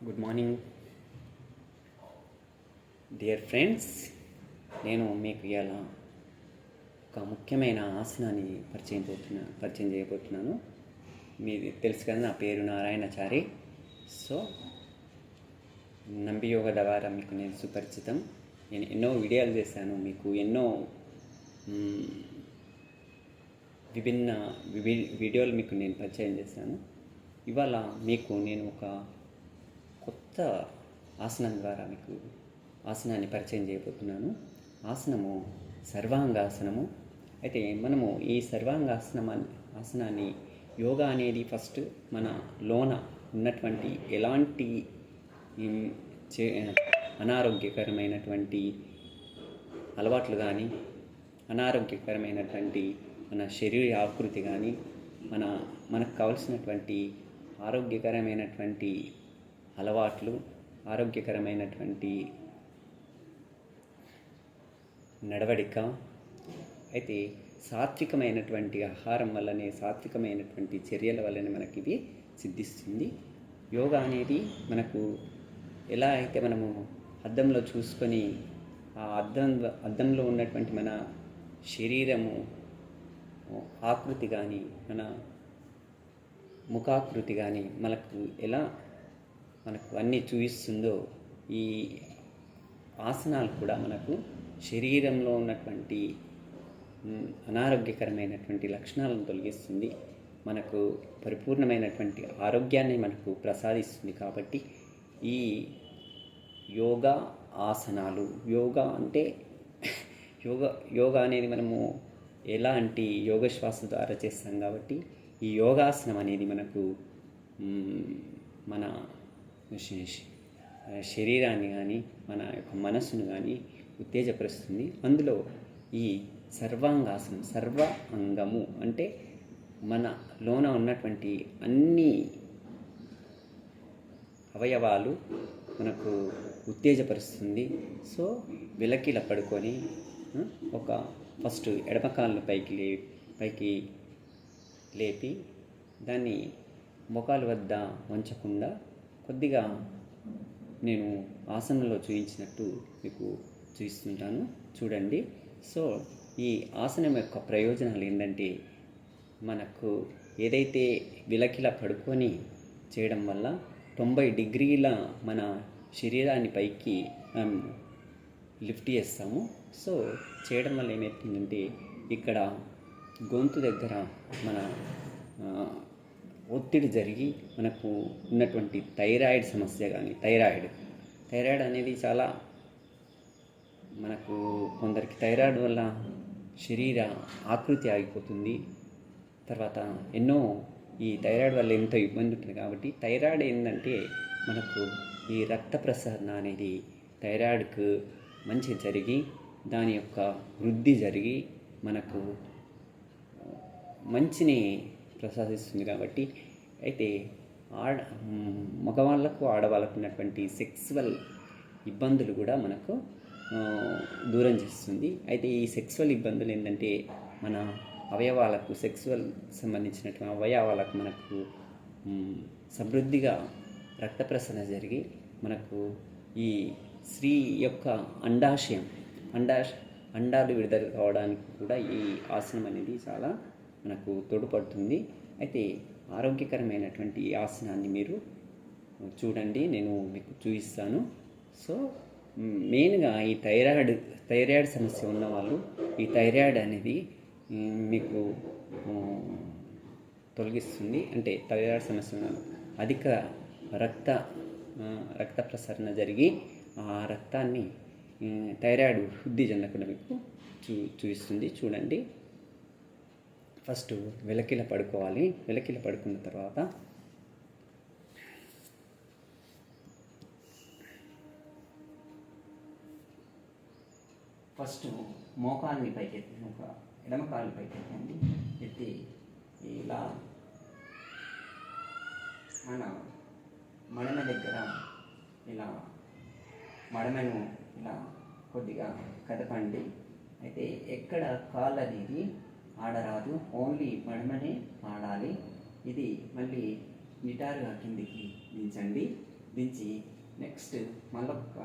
Good morning dear friends. నేను మీకు ఇలా ఒక ముఖ్యమైన ఆసనాన్ని పరిచయం చేయబోతున్నాను. మీది తెలుసు కదా, నా పేరు నారాయణచారి. సో నంబి యోగా ద్వారా మీకు నేను సుపరిచితం. నేను ఎన్నో వీడియోలు చేశాను, మీకు ఎన్నో విభిన్న వీడియోలు మీకు నేను పరిచయం చేశాను. ఇవాళ మీకు నేను ఒక కొత్త ఆసనం ద్వారా మీకు ఆసనాన్ని పరిచయం చేయబోతున్నాను. ఆసనము సర్వాంగాసనము. అయితే మనము ఈ ఆసనాన్ని యోగా అనేది ఫస్ట్ మన లోన ఉన్నటువంటి ఎలాంటి అనారోగ్యకరమైనటువంటి అలవాట్లు కానీ, అనారోగ్యకరమైనటువంటి మన శరీర ఆకృతి కానీ, మనకు కావలసినటువంటి ఆరోగ్యకరమైనటువంటి అలవాట్లు, ఆరోగ్యకరమైనటువంటి నడవడిక, అయితే సాత్వికమైనటువంటి ఆహారం వల్లనే, సాత్వికమైనటువంటి చర్యల వల్లనే మనకి ఇది సిద్ధిస్తుంది. యోగా అనేది మనకు ఎలా అయితే మనము అద్దంలో చూసుకొని ఆ అద్దంలో ఉన్నటువంటి మన శరీరము ఆకృతి కానీ, మన ముఖాకృతి కానీ మనకు అన్నీ చూపిస్తుందో, ఈ ఆసనాలు కూడా మనకు శరీరంలో ఉన్నటువంటి అనారోగ్యకరమైనటువంటి లక్షణాలను తొలగిస్తుంది, మనకు పరిపూర్ణమైనటువంటి ఆరోగ్యాన్ని మనకు ప్రసాదిస్తుంది. కాబట్టి ఈ యోగా ఆసనాలు, యోగా అంటే యోగా అనేది మనము ఎలాంటి యోగ శ్వాస ద్వారా చేస్తాం. కాబట్టి ఈ యోగాసనం అనేది మనకు మన శరీరాన్ని కానీ, మన యొక్క మనస్సును కానీ ఉత్తేజపరుస్తుంది. అందులో ఈ సర్వాంగాసనం, సర్వ అంగము అంటే మన లోన ఉన్నటువంటి అన్ని అవయవాలు మనకు ఉత్తేజపరుస్తుంది. సో వెలకిల పడుకొని ఒక ఫస్ట్ ఎడమ కాళ్ళను పైకి లేపి దాన్ని మోకాల వద్ద వంచకుండా కొద్దిగా నేను ఆసనంలో చూపించినట్టు మీకు చూపిస్తుంటాను, చూడండి. సో ఈ ఆసనం యొక్క ప్రయోజనాలు ఏంటంటే, మనకు ఏదైతే విలకిలా పడుకొని చేయడం వల్ల 90 డిగ్రీల మన శరీరాన్ని పైకి లిఫ్ట్ చేస్తాము. సో చేయడం వల్ల ఏమవుతుందంటే, ఇక్కడ గొంతు దగ్గర మన ఒత్తిడి జరిగి మనకు ఉన్నటువంటి థైరాయిడ్ సమస్య కానీ, థైరాయిడ్ అనేది చాలా మనకు కొందరికి థైరాయిడ్ వల్ల శరీర ఆకృతి ఆగిపోతుంది. తర్వాత ఈ థైరాయిడ్ వల్ల ఎంతో ఇబ్బంది ఉంటుంది. కాబట్టి థైరాయిడ్ ఏంటంటే, మనకు ఈ రక్త ప్రసరణ అనేది థైరాయిడ్కు మంచి జరిగి, దాని యొక్క వృద్ధి జరిగి మనకు మంచిని ప్రసాదిస్తుంది. కాబట్టి అయితే మగవాళ్ళకు, ఆడవాళ్ళకు ఉన్నటువంటి సెక్సువల్ ఇబ్బందులు కూడా మనకు దూరం చేస్తుంది. అయితే ఈ సెక్సువల్ ఇబ్బందులు ఏంటంటే, మన అవయవాలకు, సెక్సువల్ సంబంధించినటువంటి అవయవాలకు మనకు సమృద్ధిగా రక్త ప్రసరణ జరిగి మనకు ఈ స్త్రీ యొక్క అండాలు విడుదల కావడానికి కూడా ఈ ఆసనం అనేది చాలా మనకు తోడ్పడుతుంది. అయితే ఆరోగ్యకరమైనటువంటి ఈ ఆసనాన్ని మీరు చూడండి, నేను మీకు చూపిస్తాను. సో మెయిన్గా ఈ థైరాయిడ్ సమస్య ఉన్నవాళ్ళు, ఈ థైరాయిడ్ అనేది మీకు తొలగిస్తుంది. అంటే థైరాయిడ్ సమస్య ఉన్న అధిక రక్త ప్రసరణ జరిగి ఆ రక్తాన్ని థైరాయిడ్ వృద్ధి చెందకుండా మీకు చూపిస్తుంది. చూడండి. ఫస్ట్ వెలకిల పడుకోవాలి. వెలకిల పడుకున్న తర్వాత ఫస్ట్ మోకాల్ని పైకెత్తి, ఎడమ కాలు పైకెత్తండి. ఎత్తి ఇలా మన మడమ దగ్గర ఇలా మడమను ఇలా కొద్దిగా కదపండి. అయితే ఎక్కడ కాళ్ళు అనేది ఆడరాదు, ఓన్లీ మడమనే ఆడాలి. ఇది మళ్ళీ నిటారుగా కిందికి దించండి. దించి నెక్స్ట్ మళ్ళొక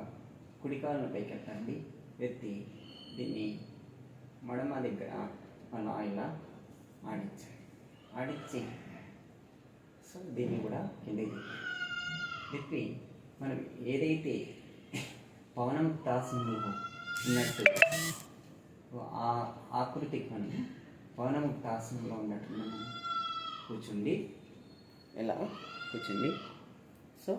కుడి కాలును పైకి ఎత్తండి. ఎత్తి దీన్ని మడమ దగ్గర అలా ఇలా ఆడించి సో దీన్ని కూడా కిందకి తిప్పి మనం ఏదైతే పవనముక్తాసనంలో ఉన్నట్టు ఆ ఆకృతికి మనం పవనముక్తాసనంలో ఉన్నట్టు మనం కూర్చుండి ఇలా కూర్చుండి. సో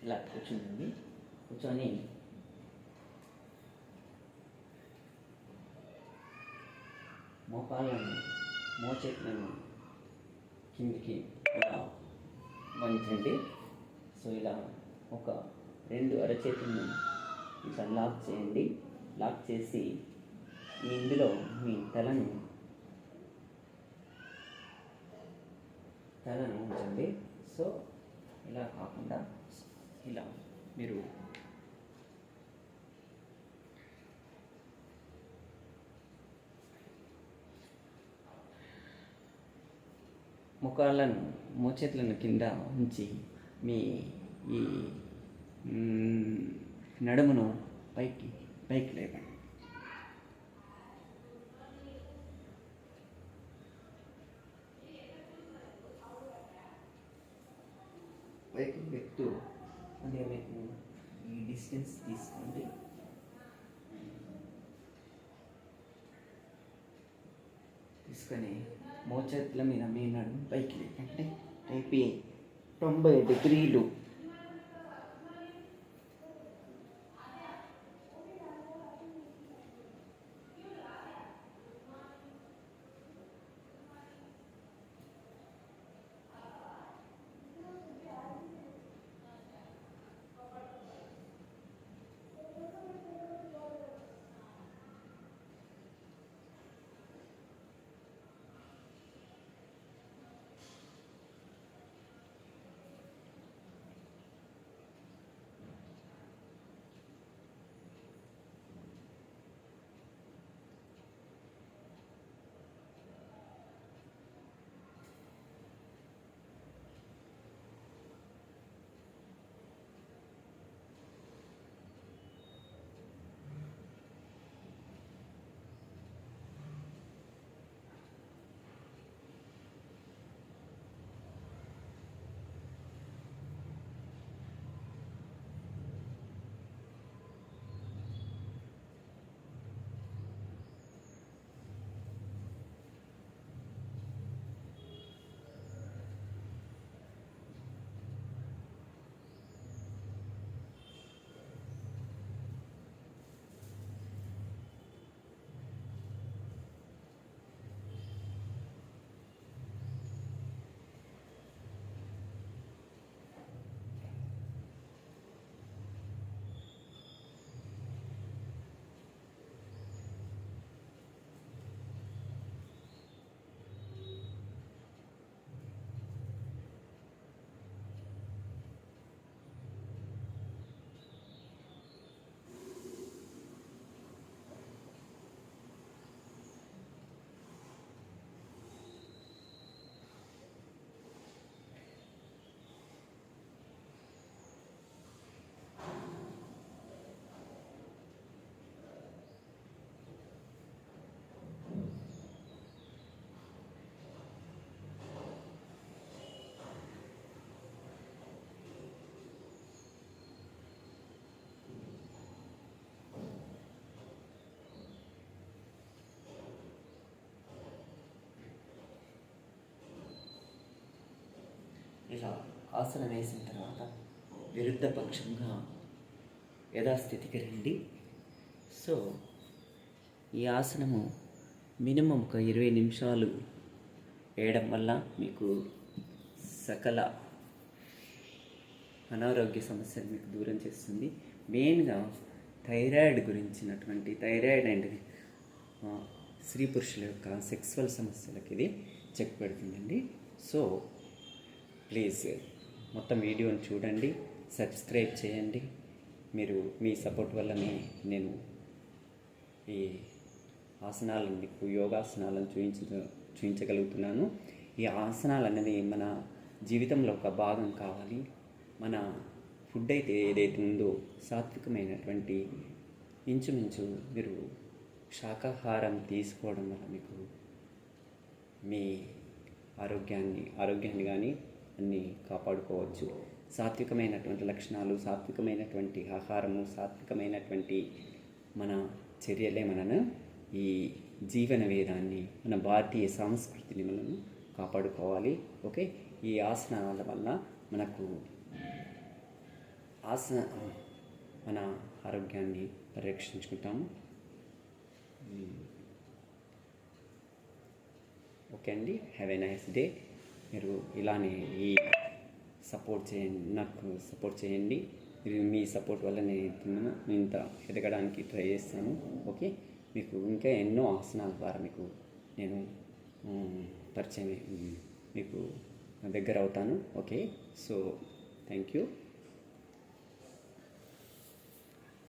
ఇలా కూర్చుంటుంది. కూర్చొని మోకాళ్ళను మోచేతులను కిందికి ఇలా వంచండి. సో ఇలా ఒక 2 అరచేతులను ఇట్లా లాక్ చేయండి. లాక్ చేసి ఇందులో మీ తలను ఉంచండి. సో ఇలా కాకుండా ఇలా మీరు మోచేతులను కింద ఉంచి మీ ఈ నడుమును పైకి లేపండి. పైకి వ్యక్తు అదే మీకు ఈ డిస్టెన్స్ తీసుకోండి. తీసుకొని మోచేతుల మీద మీ నడుము పైకి లేపండి. లేపి 90 డిగ్రీలు ఇలా ఆసనం వేసిన తర్వాత విరుద్ధ పక్షంగా యథాస్థితికి రండి. సో ఈ ఆసనము మినిమం ఒక 20 నిమిషాలు వేయడం వల్ల మీకు సకల అనారోగ్య సమస్యలు మీకు దూరం చేస్తుంది. మెయిన్గా థైరాయిడ్ అండ్ స్త్రీ పురుషుల యొక్క సెక్సువల్ సమస్యలకి ఇది చెక్ పెడుతుందండి. సో ప్లీజ్ మొత్తం వీడియోని చూడండి, సబ్స్క్రైబ్ చేయండి. మీరు మీ సపోర్ట్ వల్లనే నేను ఈ ఆసనాలను మీకు యోగాసనాలను చూపించగలుగుతున్నాను. ఈ ఆసనాలు అనేది మన జీవితంలో ఒక భాగం కావాలి. మన ఫుడ్ అయితే ఏదైతే ఉందో సాత్వికమైనటువంటి ఇంచుమించు మీరు శాకాహారం తీసుకోవడం వల్ల మీకు మీ ఆరోగ్యాన్ని కానీ అన్నీ కాపాడుకోవచ్చు. సాత్వికమైనటువంటి లక్షణాలు, సాత్వికమైనటువంటి ఆహారము, సాత్వికమైనటువంటి మన చర్యలే మనను ఈ జీవన వేదాన్ని, మన భారతీయ సంస్కృతిని మనము కాపాడుకోవాలి. ఓకే, ఈ ఆసనాల వల్ల మనకు మన ఆరోగ్యాన్ని పరిరక్షించుకుంటాము. ఓకే అండి, హ్యావ్ ఎ నైస్ డే. మీరు ఇలానే నాకు సపోర్ట్ చేయండి. మీ సపోర్ట్ వల్ల నేను ఇంత ఎదగడానికి ట్రై చేస్తాను. ఓకే, మీకు ఇంకా ఎన్నో ఆసనాల ద్వారా నేను పరిచయం మీకు దగ్గర అవుతాను. Okay, so thank you.